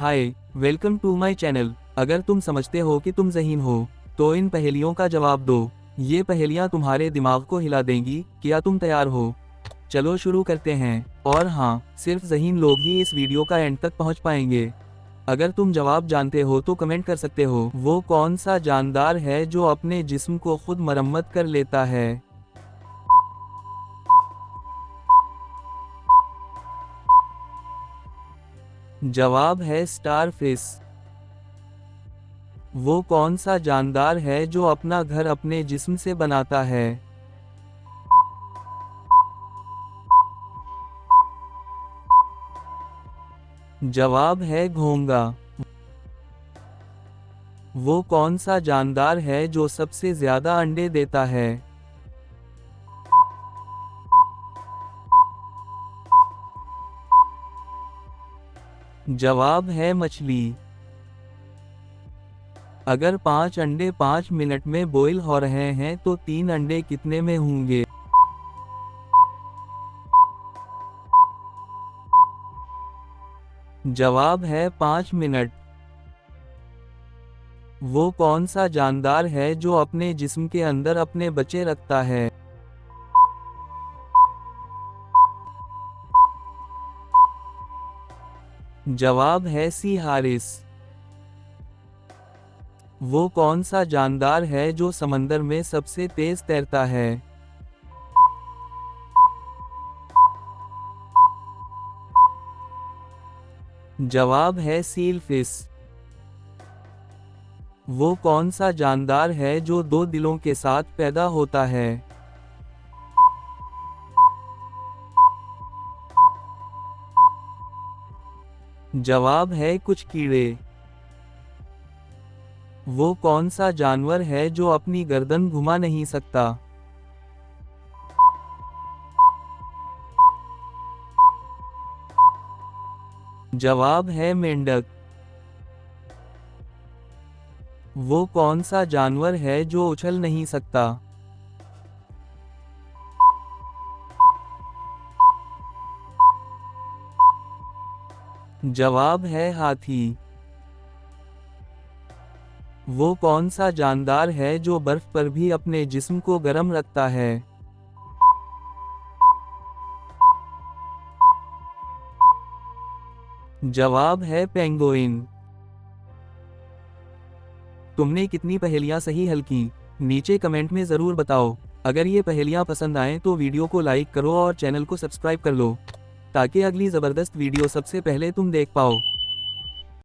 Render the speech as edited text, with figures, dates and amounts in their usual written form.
Hi, welcome to my channel. अगर तुम समझते हो कि तुम ज़हीन हो, तो इन पहेलियों का जवाब दो। ये पहेलियाँ तुम्हारे दिमाग को हिला देंगी। क्या तुम तैयार हो? चलो शुरू करते हैं। और हाँ, सिर्फ ज़हीन लोग ही इस वीडियो का एंड तक पहुँच पाएंगे। अगर तुम जवाब जानते हो तो कमेंट कर सकते हो। वो कौन सा जानदार है जो अपने जिस्म को खुद मरम्मत कर लेता है? जवाब है स्टारफिश। वो कौन सा जानदार है जो अपना घर अपने जिस्म से बनाता है? जवाब है घोंगा। वो कौन सा जानदार है जो सबसे ज्यादा अंडे देता है? जवाब है मछली। अगर 5 अंडे 5 मिनट में बॉईल हो रहे हैं तो 3 अंडे कितने में होंगे? जवाब है 5 मिनट। वो कौन सा जानदार है जो अपने जिस्म के अंदर अपने बच्चे रखता है? जवाब है सी हारिस। वो कौन सा जानदार है जो समंदर में सबसे तेज तैरता है? जवाब है सीलफिश। वो कौन सा जानदार है जो 2 दिलों के साथ पैदा होता है? जवाब है कुछ कीड़े। वो कौन सा जानवर है जो अपनी गर्दन घुमा नहीं सकता? जवाब है मेंढक। वो कौन सा जानवर है जो उछल नहीं सकता? जवाब है हाथी। वो कौन सा जानदार है जो बर्फ पर भी अपने जिस्म को गर्म रखता है? जवाब है पेंगुइन। तुमने कितनी पहेलियां सही हल की? नीचे कमेंट में ज़रूर बताओ। अगर ये पहेलियां पसंद आएं तो वीडियो को लाइक करो और चैनल को सब्सक्राइब कर लो, ताकि अगली ज़बरदस्त वीडियो सबसे पहले तुम देख पाओ।